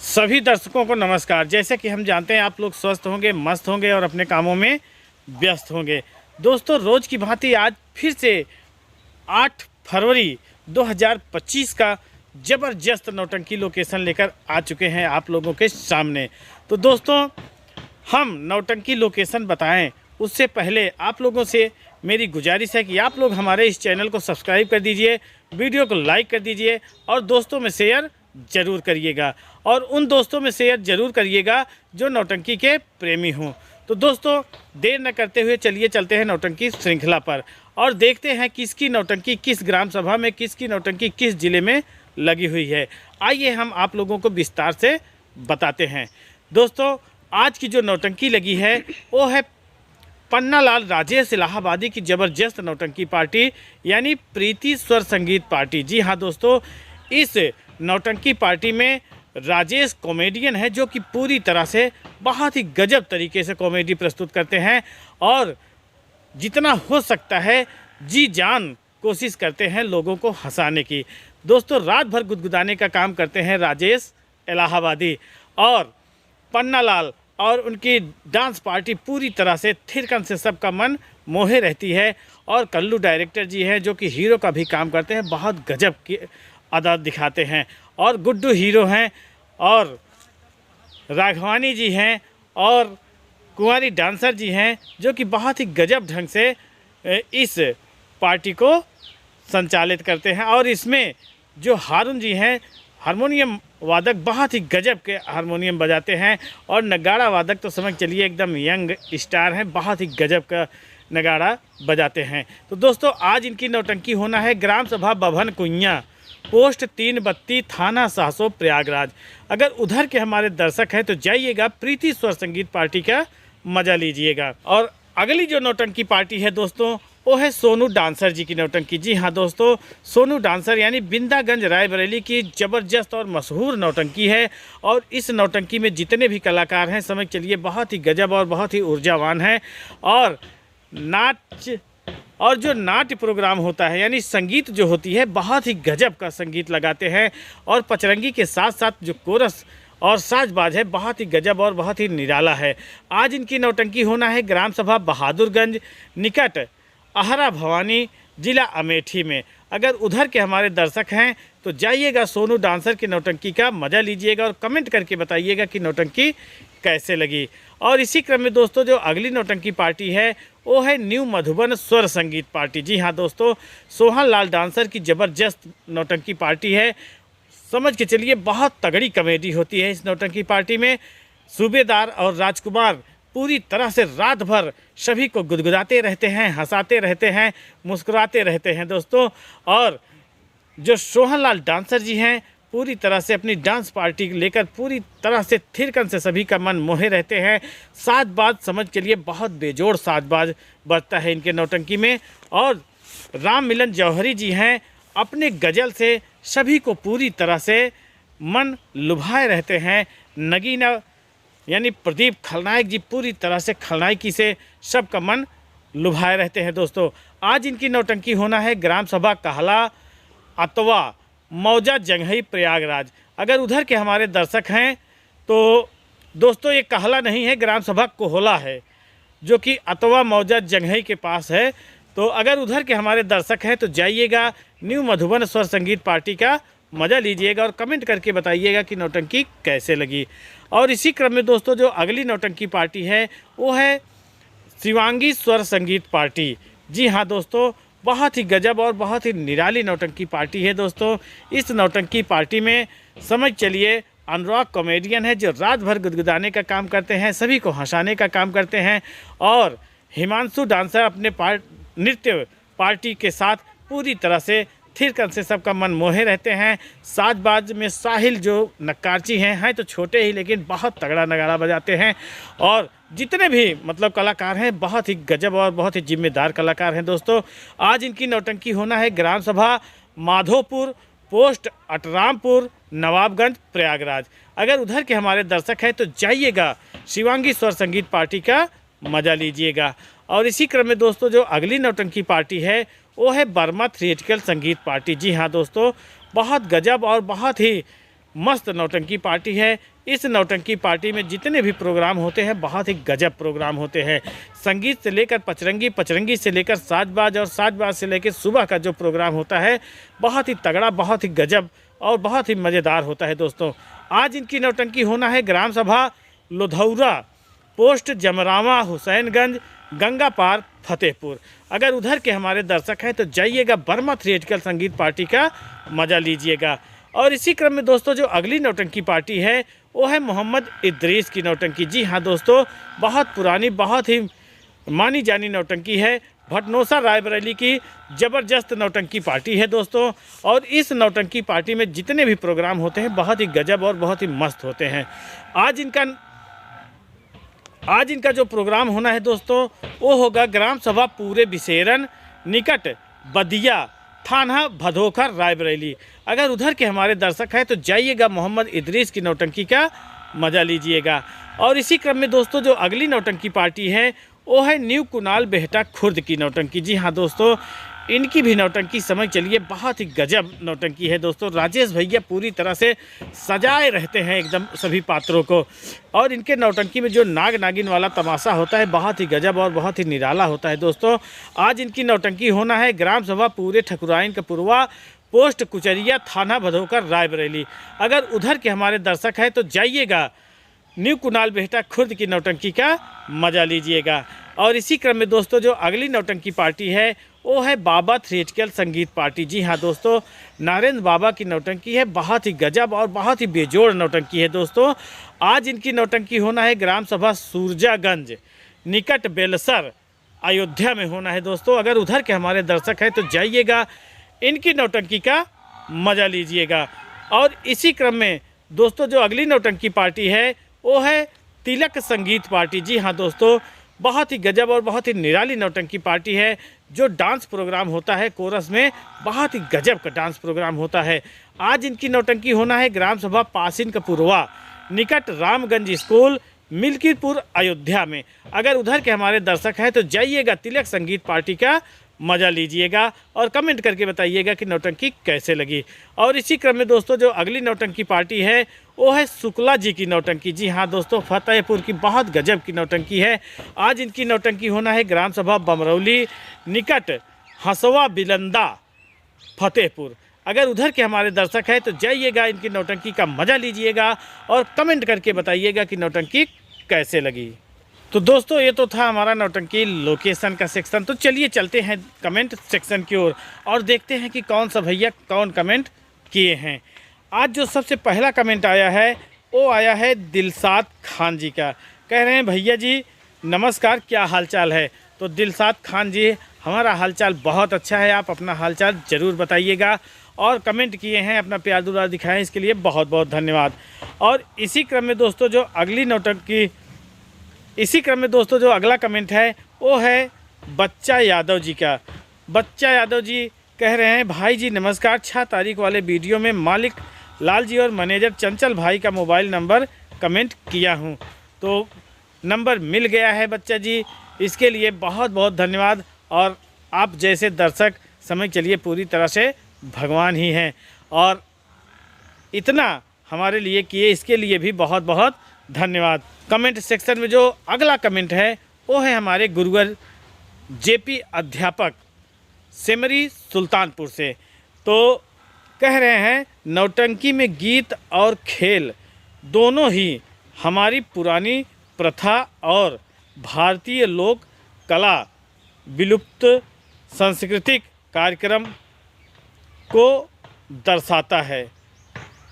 सभी दर्शकों को नमस्कार। जैसे कि हम जानते हैं आप लोग स्वस्थ होंगे, मस्त होंगे और अपने कामों में व्यस्त होंगे। दोस्तों, रोज़ की भांति आज फिर से 8 फरवरी 2025 का ज़बरदस्त नौटंकी लोकेशन लेकर आ चुके हैं आप लोगों के सामने। तो दोस्तों, हम नौटंकी लोकेशन बताएं उससे पहले आप लोगों से मेरी गुजारिश है कि आप लोग हमारे इस चैनल को सब्सक्राइब कर दीजिए, वीडियो को लाइक कर दीजिए और दोस्तों में शेयर ज़रूर करिएगा। और उन दोस्तों में शेयर ज़रूर करिएगा जो नौटंकी के प्रेमी हों। तो दोस्तों, देर न करते हुए चलिए चलते हैं नौटंकी श्रृंखला पर और देखते हैं किसकी नौटंकी किस ग्राम सभा में, किसकी नौटंकी किस ज़िले में लगी हुई है। आइए हम आप लोगों को विस्तार से बताते हैं। दोस्तों, आज की जो नौटंकी लगी है वो है पन्नालाल राजेश इलाहाबादी की ज़बरदस्त नौटंकी पार्टी यानी प्रीति स्वर संगीत पार्टी। जी हाँ दोस्तों, इस नौटंकी पार्टी में राजेश कॉमेडियन है जो कि पूरी तरह से बहुत ही गजब तरीके से कॉमेडी प्रस्तुत करते हैं और जितना हो सकता है जी जान कोशिश करते हैं लोगों को हंसाने की। दोस्तों, रात भर गुदगुदाने का काम करते हैं राजेश इलाहाबादी और पन्नालाल और उनकी डांस पार्टी पूरी तरह से थिरकन से सबका मन मोहे रहती है। और कल्लू डायरेक्टर जी हैं जो कि हीरो का भी काम करते हैं, बहुत गजब की अदा दिखाते हैं। और गुड्डू हीरो हैं और राघवानी जी हैं और कुंवारी डांसर जी हैं जो कि बहुत ही गजब ढंग से इस पार्टी को संचालित करते हैं। और इसमें जो हारून जी हैं हारमोनियम वादक, बहुत ही गजब के हारमोनियम बजाते हैं और नगाड़ा वादक तो समझ चलिए एकदम यंग स्टार हैं, बहुत ही गजब का नगाड़ा बजाते हैं। तो दोस्तों, आज इनकी नौटंकी होना है ग्राम सभा बभन कुइयाँ, पोस्ट 332, थाना साहसो, प्रयागराज। अगर उधर के हमारे दर्शक हैं तो जाइएगा, प्रीति स्वर संगीत पार्टी का मज़ा लीजिएगा। और अगली जो नौटंकी पार्टी है दोस्तों वो है सोनू डांसर जी की नौटंकी। जी हाँ दोस्तों, सोनू डांसर यानी बिंदागंज रायबरेली की ज़बरदस्त और मशहूर नौटंकी है। और इस नौटंकी में जितने भी कलाकार हैं समझ चलिए बहुत ही गजब और बहुत ही ऊर्जावान हैं। और जो नाट्य प्रोग्राम होता है यानी संगीत जो होती है बहुत ही गजब का संगीत लगाते हैं। और पचरंगी के साथ साथ जो कोरस और साजबाज है बहुत ही गजब और बहुत ही निराला है। आज इनकी नौटंकी होना है ग्राम सभा बहादुरगंज निकट अहरा भवानी, जिला अमेठी में। अगर उधर के हमारे दर्शक हैं तो जाइएगा, सोनू डांसर की नौटंकी का मज़ा लीजिएगा और कमेंट करके बताइएगा कि नौटंकी कैसे लगी। और इसी क्रम में दोस्तों, जो अगली नौटंकी पार्टी है वो है न्यू मधुबन स्वर संगीत पार्टी। जी हाँ दोस्तों, सोहन लाल डांसर की ज़बरदस्त नौटंकी पार्टी है। समझ के चलिए बहुत तगड़ी कॉमेडी होती है इस नौटंकी पार्टी में। सूबेदार और राजकुमार पूरी तरह से रात भर सभी को गुदगुदाते रहते हैं, हंसाते रहते हैं, मुस्कुराते रहते हैं दोस्तों। और जो सोहन लाल डांसर जी हैं पूरी तरह से अपनी डांस पार्टी लेकर पूरी तरह से थिरकन से सभी का मन मोहे रहते हैं। साजबाज समझ के लिए बहुत बेजोड़ साजबाज बजता है इनके नौटंकी में। और राम मिलन जौहरी जी हैं, अपने गज़ल से सभी को पूरी तरह से मन लुभाए रहते हैं। नगीना यानी प्रदीप खलनायक जी पूरी तरह से खलनायकी से सबका मन लुभाए रहते हैं दोस्तों। आज इनकी नौटंकी होना है ग्राम सभा कहला अतवा मौजा जंघई, प्रयागराज। अगर उधर के हमारे दर्शक हैं तो दोस्तों, ये कहला नहीं है, ग्राम सभा कोहला है जो कि अतवा मौजा जंघई के पास है। तो अगर उधर के हमारे दर्शक हैं तो जाइएगा, न्यू मधुबन स्वर संगीत पार्टी का मज़ा लीजिएगा और कमेंट करके बताइएगा कि नौटंकी कैसे लगी। और इसी क्रम में दोस्तों, जो अगली नौटंकी पार्टी है वो है शिवांगी स्वर संगीत पार्टी। जी हाँ दोस्तों, बहुत ही गजब और बहुत ही निराली नौटंकी पार्टी है दोस्तों। इस नौटंकी पार्टी में समझ चलिए अनुराग कॉमेडियन है जो रात भर गुदगुदाने का काम करते हैं, सभी को हंसाने का काम करते हैं। और हिमांशु डांसर अपने नृत्य पार्टी के साथ पूरी तरह से थिरकन से सबका मन मोहे रहते हैं। साजबाज में साहिल जो नक्कारची हैं तो छोटे ही लेकिन बहुत तगड़ा नगाड़ा बजाते हैं। और जितने भी मतलब कलाकार हैं बहुत ही गजब और बहुत ही जिम्मेदार कलाकार हैं दोस्तों। आज इनकी नौटंकी होना है ग्राम सभा माधोपुर, पोस्ट अटरामपुर, नवाबगंज, प्रयागराज। अगर उधर के हमारे दर्शक हैं तो जाइएगा, शिवांगी स्वर संगीत पार्टी का मज़ा लीजिएगा। और इसी क्रम में दोस्तों, जो अगली नौटंकी पार्टी है वो है बर्मा थिएट्रिकल संगीत पार्टी। जी हाँ दोस्तों, बहुत गजब और बहुत ही मस्त नौटंकी पार्टी है। इस नौटंकी पार्टी में जितने भी प्रोग्राम होते हैं बहुत ही गजब प्रोग्राम होते हैं। संगीत से लेकर पचरंगी, पचरंगी से लेकर साजबाज और साजबाज से लेकर सुबह का जो प्रोग्राम होता है बहुत ही तगड़ा, बहुत ही गजब और बहुत ही मज़ेदार होता है दोस्तों। आज इनकी नौटंकी होना है ग्राम सभा लोधौरा, पोस्ट जमरावा, हुसैनगंज, गंगा पार, फतेहपुर। अगर उधर के हमारे दर्शक हैं तो जाइएगा, वर्मा थिएट्रिकल संगीत पार्टी का मज़ा लीजिएगा। और इसी क्रम में दोस्तों जो अगली नौटंकी पार्टी है वो है मोहम्मद इद्रीस की नौटंकी। जी हाँ दोस्तों, बहुत पुरानी, बहुत ही मानी जानी नौटंकी है। भटनोसा रायबरेली की ज़बरदस्त नौटंकी पार्टी है दोस्तों। और इस नौटंकी पार्टी में जितने भी प्रोग्राम होते हैं बहुत ही गजब और बहुत ही मस्त होते हैं। आज इनका जो प्रोग्राम होना है दोस्तों वो होगा ग्राम सभा पूरे बिसेरन, निकट बदिया, थाना भदोखर, रायबरेली। अगर उधर के हमारे दर्शक हैं तो जाइएगा, मोहम्मद इद्रीस की नौटंकी का मज़ा लीजिएगा। और इसी क्रम में दोस्तों जो अगली नौटंकी पार्टी है वो है न्यू कुनाल बेहटा खुर्द की नौटंकी। जी हाँ दोस्तों, इनकी भी नौटंकी समझ चलिए बहुत ही गजब नौटंकी है दोस्तों। राजेश भैया पूरी तरह से सजाए रहते हैं एकदम सभी पात्रों को। और इनके नौटंकी में जो नाग नागिन वाला तमाशा होता है बहुत ही गजब और बहुत ही निराला होता है दोस्तों। आज इनकी नौटंकी होना है ग्राम सभा पूरे ठकुराइन का पुरवा, पोस्ट कुचरिया, थाना भदोकर, रायबरेली। अगर उधर के हमारे दर्शक हैं तो जाइएगा, न्यू कुनाल बेहटा खुर्द की नौटंकी का मज़ा लीजिएगा। और इसी क्रम में दोस्तों जो अगली नौटंकी पार्टी है वो है बाबा थिएट्रिकल संगीत पार्टी। जी हाँ दोस्तों, नारायण बाबा की नौटंकी है, बहुत ही गजब और बहुत ही बेजोड़ नौटंकी है दोस्तों। आज इनकी नौटंकी होना है ग्राम सभा सूरजागंज, निकट बेलसर, अयोध्या में होना है दोस्तों। अगर उधर के हमारे दर्शक हैं तो जाइएगा, इनकी नौटंकी का मज़ा लीजिएगा। और इसी क्रम में दोस्तों जो अगली नौटंकी पार्टी है वो है तिलक संगीत पार्टी। जी हाँ दोस्तों, बहुत ही गजब और बहुत ही निराली नौटंकी पार्टी है। जो डांस प्रोग्राम होता है कोरस में बहुत ही गजब का डांस प्रोग्राम होता है। आज इनकी नौटंकी होना है ग्राम सभा पासिन का पुरवा, निकट रामगंज स्कूल, मिल्कीपुर, अयोध्या में। अगर उधर के हमारे दर्शक हैं तो जाइएगा, तिलक संगीत पार्टी का मज़ा लीजिएगा और कमेंट करके बताइएगा कि नौटंकी कैसे लगी। और इसी क्रम में दोस्तों जो अगली नौटंकी पार्टी है वो है शुक्ला जी की नौटंकी। जी हाँ दोस्तों, फतेहपुर की बहुत गजब की नौटंकी है। आज इनकी नौटंकी होना है ग्राम सभा बमरौली, निकट हसवा बिलंदा, फतेहपुर। अगर उधर के हमारे दर्शक हैं तो जाइएगा, इनकी नौटंकी का मज़ा लीजिएगा और कमेंट करके बताइएगा कि नौटंकी कैसे लगी। तो दोस्तों ये तो था हमारा नौटंकी लोकेशन का सेक्शन। तो चलिए चलते हैं कमेंट सेक्शन की ओर और देखते हैं कि कौन सा भैया कौन कमेंट किए हैं। आज जो सबसे पहला कमेंट आया है वो आया है दिलसाद खान जी का। कह रहे हैं भैया जी नमस्कार, क्या हालचाल है। तो दिलसाद खान जी, हमारा हालचाल बहुत अच्छा है, आप अपना हालचाल ज़रूर बताइएगा। और कमेंट किए हैं, अपना प्यार दुलार दिखाएं, इसके लिए बहुत बहुत धन्यवाद। और इसी क्रम में दोस्तों जो अगला कमेंट है वो है बच्चा यादव जी का। बच्चा यादव जी कह रहे हैं भाई जी नमस्कार, 6 तारीख वाले वीडियो में मालिक लाल जी और मैनेजर चंचल भाई का मोबाइल नंबर कमेंट किया हूं, तो नंबर मिल गया है बच्चा जी, इसके लिए बहुत बहुत धन्यवाद। और आप जैसे दर्शक समझ चलिए पूरी तरह से भगवान ही हैं और इतना हमारे लिए किए, इसके लिए भी बहुत बहुत धन्यवाद। कमेंट सेक्शन में जो अगला कमेंट है वो है हमारे गुरुवर जेपी अध्यापक सेमरी सुल्तानपुर से। तो कह रहे हैं नौटंकी में गीत और खेल दोनों ही हमारी पुरानी प्रथा और भारतीय लोक कला विलुप्त सांस्कृतिक कार्यक्रम को दर्शाता है।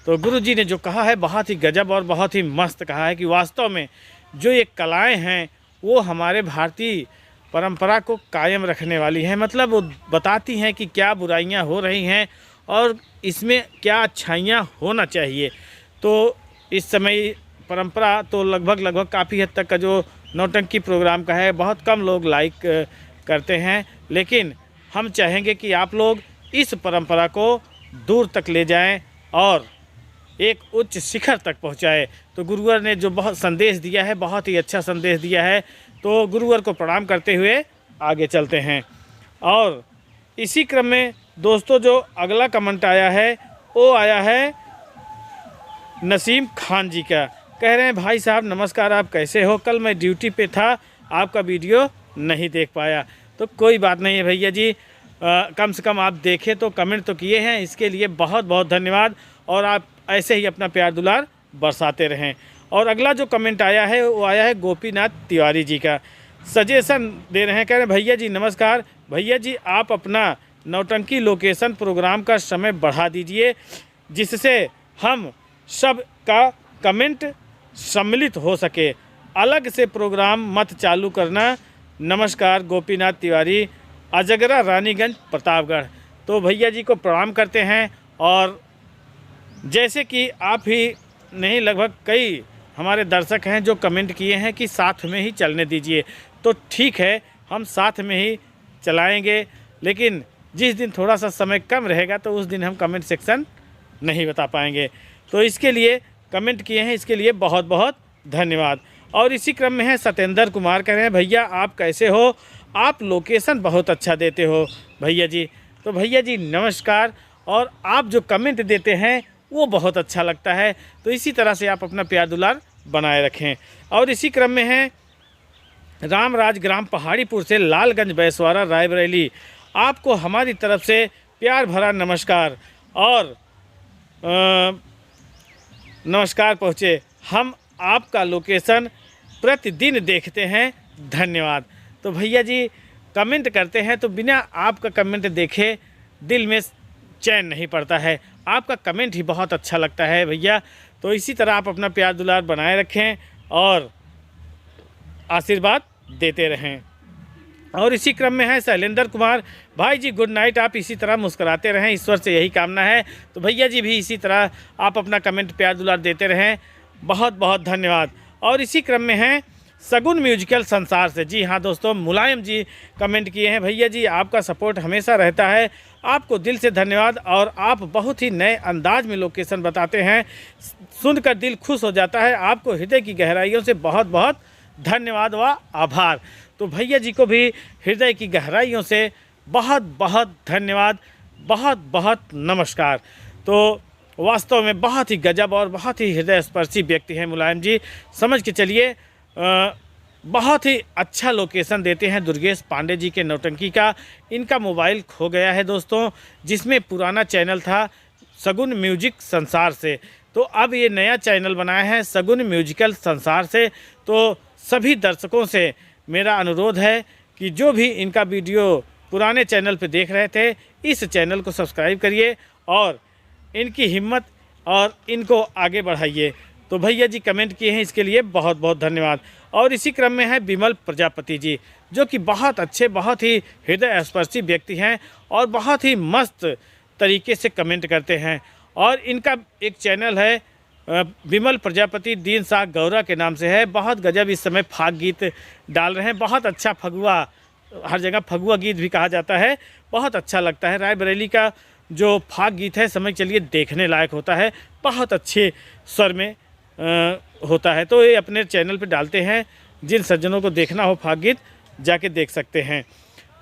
तो गुरुजी ने जो कहा है बहुत ही गजब और बहुत ही मस्त कहा है कि वास्तव में जो ये कलाएं हैं वो हमारे भारतीय परंपरा को कायम रखने वाली हैं। मतलब वो बताती हैं कि क्या बुराइयां हो रही हैं और इसमें क्या अच्छाइयां होना चाहिए। तो इस समय परंपरा तो लगभग काफ़ी हद तक का जो नौटंकी प्रोग्राम का है बहुत कम लोग लाइक करते हैं, लेकिन हम चाहेंगे कि आप लोग इस परंपरा को दूर तक ले जाएं और एक उच्च शिखर तक पहुंचाए। तो गुरुवर ने जो बहुत संदेश दिया है, बहुत ही अच्छा संदेश दिया है, तो गुरुवर को प्रणाम करते हुए आगे चलते हैं। और इसी क्रम में दोस्तों जो अगला कमेंट आया है वो आया है नसीम खान जी का। कह रहे हैं भाई साहब नमस्कार, आप कैसे हो? कल मैं ड्यूटी पे था, आपका वीडियो नहीं देख पाया। तो कोई बात नहीं है भैया जी, कम से कम आप देखें तो कमेंट तो किए हैं, इसके लिए बहुत बहुत धन्यवाद। और आप ऐसे ही अपना प्यार दुलार बरसाते रहें। और अगला जो कमेंट आया है वो आया है गोपीनाथ तिवारी जी का। सजेशन दे रहे हैं, कह रहे हैं भैया जी नमस्कार, भैया जी आप अपना नौटंकी लोकेशन प्रोग्राम का समय बढ़ा दीजिए, जिससे हम सब का कमेंट सम्मिलित हो सके। अलग से प्रोग्राम मत चालू करना। नमस्कार गोपीनाथ तिवारी, अजगरा रानीगंज प्रतापगढ़। तो भैया जी को प्रणाम करते हैं। और जैसे कि आप ही नहीं, लगभग कई हमारे दर्शक हैं जो कमेंट किए हैं कि साथ में ही चलने दीजिए, तो ठीक है हम साथ में ही चलाएंगे, लेकिन जिस दिन थोड़ा सा समय कम रहेगा तो उस दिन हम कमेंट सेक्शन नहीं बता पाएंगे। तो इसके लिए कमेंट किए हैं, इसके लिए बहुत बहुत धन्यवाद। और इसी क्रम में है सत्येंद्र कुमार, कह रहे हैं भैया आप कैसे हो? आप लोकेशन बहुत अच्छा देते हो भैया जी। तो भैया जी नमस्कार। और आप जो कमेंट देते हैं वो बहुत अच्छा लगता है, तो इसी तरह से आप अपना प्यार दुलार बनाए रखें। और इसी क्रम में है रामराज ग्राम पहाड़ीपुर से लालगंज बैसवारा रायबरेली, आपको हमारी तरफ से प्यार भरा नमस्कार और नमस्कार पहुँचे। हम आपका लोकेशन प्रतिदिन देखते हैं, धन्यवाद। तो भैया जी कमेंट करते हैं तो बिना आपका कमेंट देखे दिल में चैन नहीं पड़ता है। आपका कमेंट ही बहुत अच्छा लगता है भैया। तो इसी तरह आप अपना प्यार दुलार बनाए रखें और आशीर्वाद देते रहें। और इसी क्रम में है शैलेंद्र कुमार, भाई जी गुड नाइट, आप इसी तरह मुस्कुराते रहें, ईश्वर से यही कामना है। तो भैया जी भी इसी तरह आप अपना कमेंट प्यार दुलार देते रहें, बहुत बहुत धन्यवाद। और इसी क्रम में है सगुन म्यूजिकल संसार से, जी हाँ दोस्तों मुलायम जी कमेंट किए हैं, भैया जी आपका सपोर्ट हमेशा रहता है, आपको दिल से धन्यवाद। और आप बहुत ही नए अंदाज में लोकेशन बताते हैं, सुनकर दिल खुश हो जाता है। आपको हृदय की गहराइयों से बहुत बहुत धन्यवाद व आभार। तो भैया जी को भी हृदय की गहराइयों से बहुत बहुत धन्यवाद, बहुत बहुत नमस्कार। तो वास्तव में बहुत ही गजब और बहुत ही हृदय स्पर्शी व्यक्ति हैं मुलायम जी, समझ के चलिए। बहुत ही अच्छा लोकेशन देते हैं दुर्गेश पांडे जी के नौटंकी का। इनका मोबाइल खो गया है दोस्तों, जिसमें पुराना चैनल था सगुन म्यूजिक संसार से, तो अब ये नया चैनल बनाया है सगुन म्यूजिकल संसार से। तो सभी दर्शकों से मेरा अनुरोध है कि जो भी इनका वीडियो पुराने चैनल पे देख रहे थे, इस चैनल को सब्सक्राइब करिए और इनकी हिम्मत और इनको आगे बढ़ाइए। तो भैया जी कमेंट किए हैं, इसके लिए बहुत बहुत धन्यवाद। और इसी क्रम में है विमल प्रजापति जी, जो कि बहुत अच्छे, बहुत ही हृदय स्पर्शी व्यक्ति हैं और बहुत ही मस्त तरीके से कमेंट करते हैं। और इनका एक चैनल है विमल प्रजापति दीन साग गौरा के नाम से है, बहुत गजब इस समय फाग गीत डाल रहे हैं, बहुत अच्छा फगुआ, हर जगह फगुआ गीत भी कहा जाता है, बहुत अच्छा लगता है। रायबरेली का जो फाग गीत है समझ चलिए देखने लायक होता है, बहुत अच्छे स्वर में होता है। तो ये अपने चैनल पे डालते हैं, जिन सज्जनों को देखना हो फाग गीत जाके देख सकते हैं।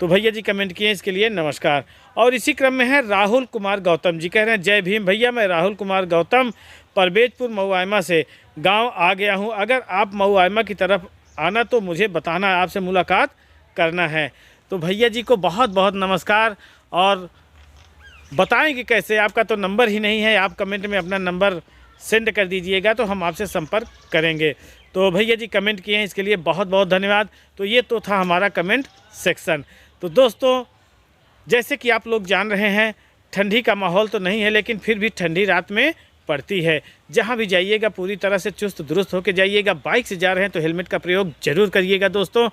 तो भैया जी कमेंट किए, इसके लिए नमस्कार। और इसी क्रम में है राहुल कुमार गौतम जी, कह रहे हैं जय भीम भैया, मैं राहुल कुमार गौतम परवेजपुर मऊआयमा से गांव आ गया हूं, अगर आप मऊआयमा की तरफ आना तो मुझे बताना, आपसे मुलाकात करना है। तो भैया जी को बहुत बहुत नमस्कार। और बताएंगे कैसे, आपका तो नंबर ही नहीं है, आप कमेंट में अपना नंबर सेंड कर दीजिएगा तो हम आपसे संपर्क करेंगे। तो भैया जी कमेंट किए हैं, इसके लिए बहुत बहुत धन्यवाद। तो ये तो था हमारा कमेंट सेक्शन। तो दोस्तों जैसे कि आप लोग जान रहे हैं, ठंडी का माहौल तो नहीं है, लेकिन फिर भी ठंडी रात में पड़ती है। जहाँ भी जाइएगा पूरी तरह से चुस्त दुरुस्त होकर जाइएगा। बाइक से जा रहे हैं तो हेलमेट का प्रयोग जरूर करिएगा दोस्तों।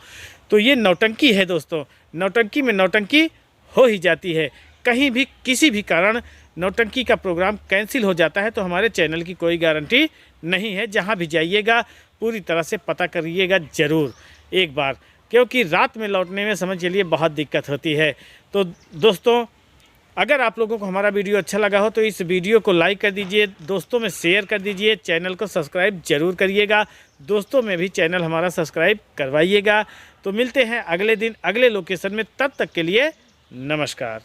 तो ये नौटंकी है दोस्तों, नौटंकी में नौटंकी हो ही जाती है। कहीं भी किसी भी कारण नौटंकी का प्रोग्राम कैंसिल हो जाता है तो हमारे चैनल की कोई गारंटी नहीं है। जहाँ भी जाइएगा पूरी तरह से पता करिएगा ज़रूर एक बार, क्योंकि रात में लौटने में समझ चलिए बहुत दिक्कत होती है। तो दोस्तों अगर आप लोगों को हमारा वीडियो अच्छा लगा हो तो इस वीडियो को लाइक कर दीजिए, दोस्तों में शेयर कर दीजिए, चैनल को सब्सक्राइब जरूर करिएगा, दोस्तों में भी चैनल हमारा सब्सक्राइब करवाइएगा। तो मिलते हैं अगले दिन अगले लोकेशन में, तब तक के लिए नमस्कार।